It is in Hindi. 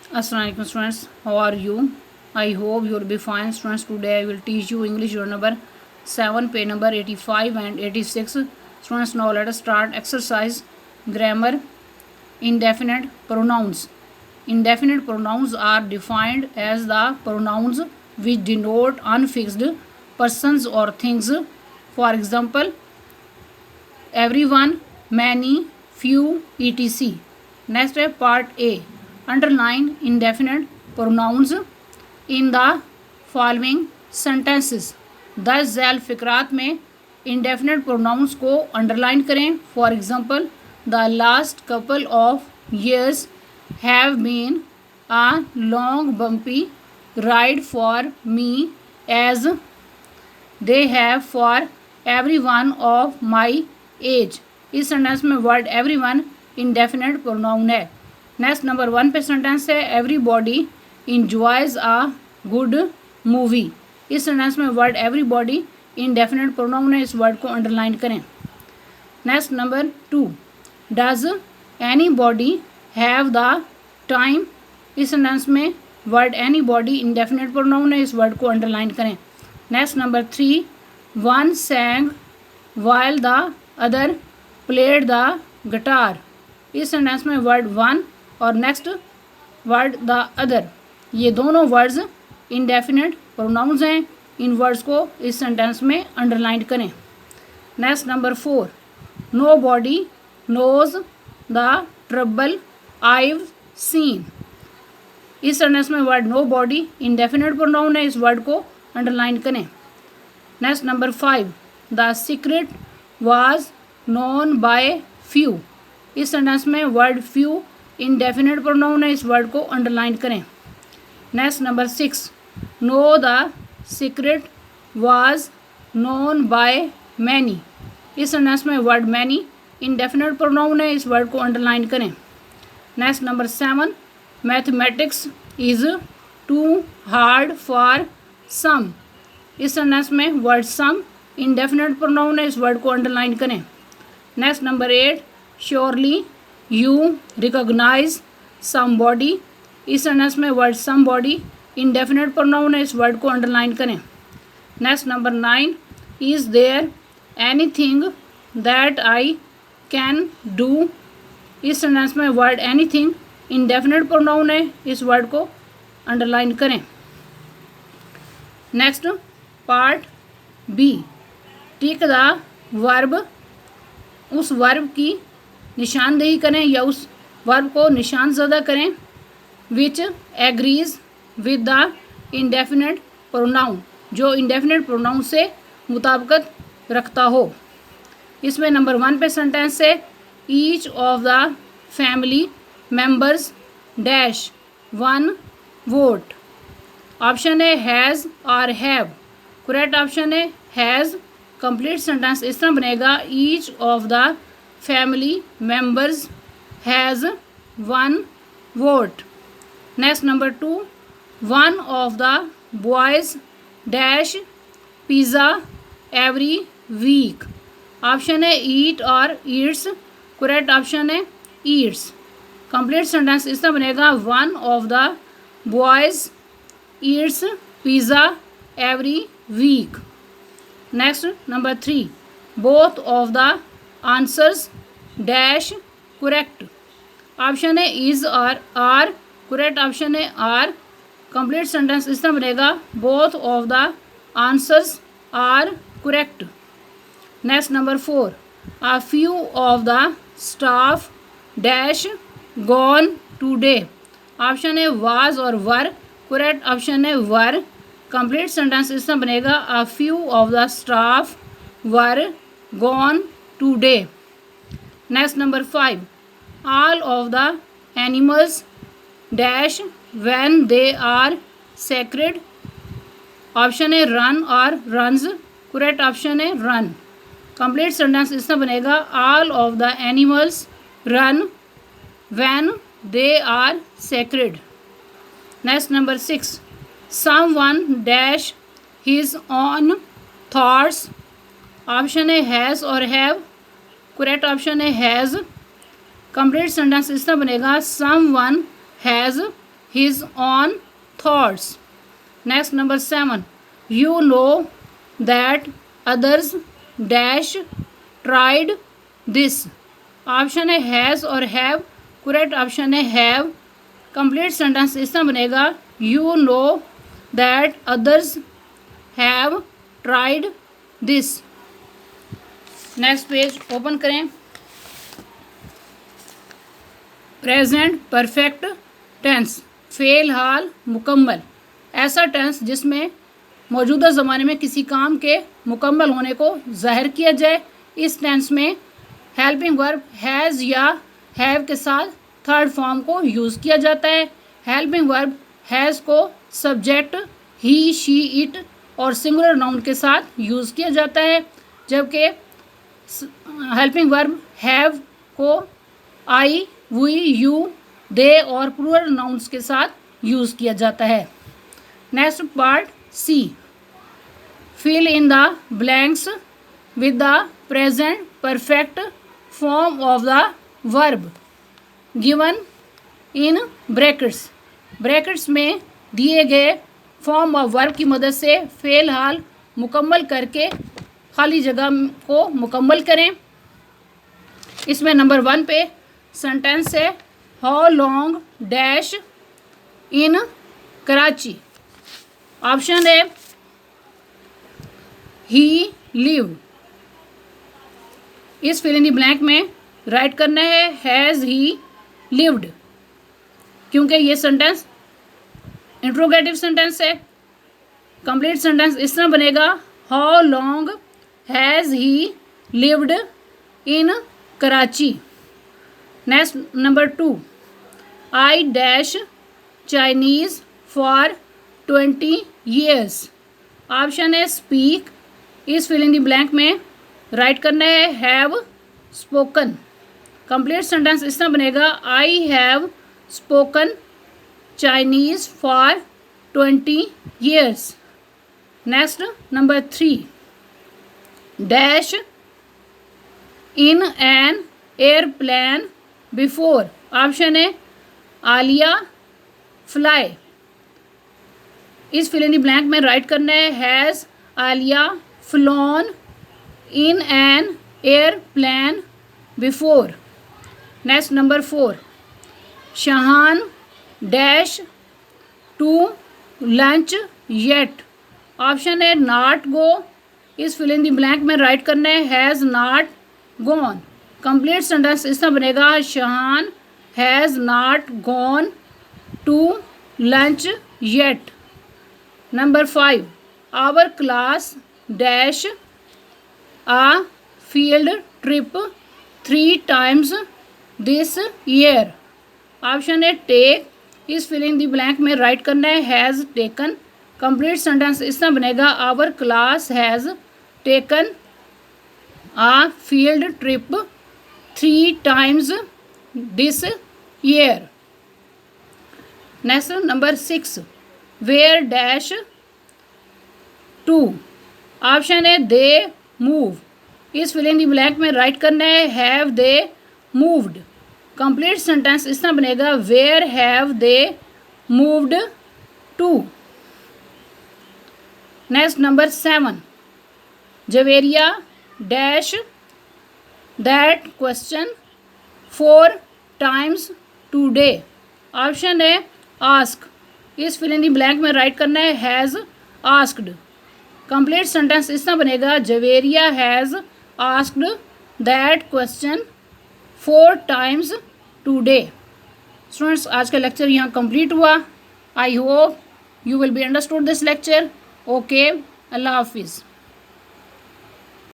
Assalamualaikum students, how are you? I hope you will be fine students. Today I will teach you English unit number 7, page number 85 and 86. Students, now let us start exercise grammar. Indefinite pronouns. Indefinite pronouns are defined as the pronouns which denote unfixed persons or things. For example, everyone, many, few, etc. Next है part A. Underline indefinite pronouns in the following sentences. 10 Zail फ़िक्रात में indefinite pronouns को underline करें. For example, the last couple of years have been a long bumpy ride for me as they have for everyone of my age. इस सेंटेंस में वर्ड एवरीवन इंडेफिनेट प्रोनाउन है. नेक्स्ट नंबर 1 पे सेंटेंस है everybody enjoys a good movie. इस सेंटेंस में वर्ड एवरीबॉडी इंडेफिनेट प्रोनाउन है. इस वर्ड को अंडरलाइन करें. Next number 2 does anybody have the time. इस सेंटेंस में word anybody indefinite pronoun है. इस वर्ड को अंडरलाइन करें. Next number 3 one sang while the other played the guitar. इस सेंटेंस में वर्ड वन और नेक्स्ट वर्ड द अदर, ये दोनों वर्ड्स इंडेफिनेट प्रोनाउंस हैं. इन वर्ड्स को इस सेंटेंस में अंडरलाइन करें. Next number 4 nobody knows the trouble I've seen. इस सेंटेंस में word nobody indefinite pronoun है. इस वर्ड को अंडरलाइन करें. Next number 5 the secret was known by few. इस सेंटेंस में वर्ड few इंडेफिनेट प्रोनाउन है. इस वर्ड को अंडरलाइन करें. Next number 6 no the secret was known by many. इस सेंटेंस में वर्ड many इंडेफिनेट प्रोनाउन है. इस वर्ड को अंडरलाइन करें. Next number 7 mathematics is too hard for some. इस सेंटेंस में वर्ड सम इंडेफिनेट प्रोनाउन है. इस वर्ड को अंडरलाइन करें. Next number 8 surely you recognise somebody. इस सेंटेंस में वर्ड समबॉडी इंडेफिनेट प्रोनाउन है. इस वर्ड को अंडरलाइन करें. Next number 9 is there anything that I can do. इस सेंटेंस में वर्ड एनीथिंग इंडेफिनेट प्रोनाउन है. इस वर्ड को अंडरलाइन करें. Next part B tick the verb. उस वर्ब की निशानदेही करें या उस वर्ब को निशान ज़दा करें which agrees with the indefinite pronoun, जो इंडेफिनेट प्रोनाउन से मुताबिकत रखता हो. इसमें नंबर 1 पे सेंटेंस है each of the family members dash one vote. Option है हैज़ और हैव. करेक्ट ऑप्शन है हैज़. कंप्लीट सेंटेंस इस तरह बनेगा each of the family members has one vote. Next number 2 one of the boys dash pizza every week. Option है ईट और ईट्स. करेक्ट ऑप्शन है ईट्स. कंप्लीट सेंटेंस इस तरह बनेगा one of the boys eats pizza every week. Next number 3 both of the answers dash correct. Option है इज और आर. करेक्ट ऑप्शन है आर. कंप्लीट सेंटेंस इस तरह बनेगा both of the answers are correct. Next number 4 a few of the staff dash gone today. Option है वाज और वर. करेक्ट ऑप्शन है वर. कंप्लीट सेंटेंस इस तरह बनेगा a few of the staff were gone today. Next number 5 all of the animals dash when they are scared. Option है रन और रन्स. करेक्ट ऑप्शन है रन. कंप्लीट सेंटेंस इस तरह बनेगा all of the animals run when they are scared. Next number 6 someone dash his own thoughts. Option है हैज़ और हैव. करेक्ट ऑप्शन है हैज़. कंप्लीट सेंटेंस इस तरह बनेगा someone has his own thoughts. Next, number 7. You know that others dash tried this. Option है हैज़ और हैव, करेक्ट ऑप्शन है हैव। कंप्लीट सेंटेंस इस तरह बनेगा, you know that others have tried this. Next page open करें। प्रेजेंट परफेक्ट टेंस, फ़ेल हाल मुकम्मल, ऐसा टेंस जिसमें मौजूदा ज़माने में किसी काम के मुकम्मल होने को ज़ाहिर किया जाए। इस टेंस में हेल्पिंग वर्ब हैज़ या हैव के साथ थर्ड फॉर्म को यूज़ किया जाता है। हेल्पिंग वर्ब हैज़ को सब्जेक्ट ही, शी, इट और सिंगुलर नाउन के साथ यूज़ किया जाता है, जबकि हेल्पिंग वर्ब हैव को आई, वी, यू, दे और प्लूरल नाउन्स के साथ यूज़ किया जाता है। Next part C, fill in the blanks with the present perfect form of the verb given in brackets. Brackets में दिए गए फॉर्म ऑफ वर्ब की मदद से फ़ेल हाल मुकम्मल करके खाली जगह को मुकम्मल करें। इसमें नंबर 1 पे सेंटेंस है, how long dash in Karachi. Option है ही लिव। इस फिल इन द ब्लैंक में राइट करना है हैज़ ही लिव्ड, क्योंकि ये सेंटेंस इंट्रोगेटिव सेंटेंस है। कंप्लीट सेंटेंस इस तरह बनेगा, how long has he lived in Karachi. Next number 2, I dash Chinese for 20 years। Option है स्पीक। इस फिल इन द ब्लैंक में राइट करना है हैव स्पोकन। कंप्लीट सेंटेंस इस तरह बनेगा, I have spoken Chinese for 20 years। Next number 3, dash in an airplane before. Option है आलिया फ्लाई। इस फिल इन द ब्लैंक में राइट करना है has Aliya flown in an airplane before. Next number 4, Shahan dash to lunch yet. Option है नॉट गो। इस फिल इन द ब्लैंक में राइट करना है has not gone. Complete sentence इस तरह बनेगा, Shahan has not gone to lunch yet. Number 5, our class dash a field trip 3 times this year. Option है टेक। इस फिल इन द ब्लैंक में राइट करना है हैज़ टेकन। कंप्लीट सेंटेंस इस तरह बनेगा, our class has taken a field trip 3 times this year. Next number 6, where dash to. Option है दे मूव। इस फिल इन द ब्लैंक में राइट करना है have they moved. Complete sentence इस तरह बनेगा, where have they moved to. Next number 7, Javeria dash that question 4 times today. Option है आस्क। इस फिल इन द ब्लैंक में राइट करना है हैज़ आस्क्ड। कंप्लीट सेंटेंस इस तरह बनेगा, Javeria has asked that question 4 times today. Students, आज का लेक्चर यहाँ कंप्लीट हुआ। I hope you will be understood this lecture. Okay, Allah Hafiz.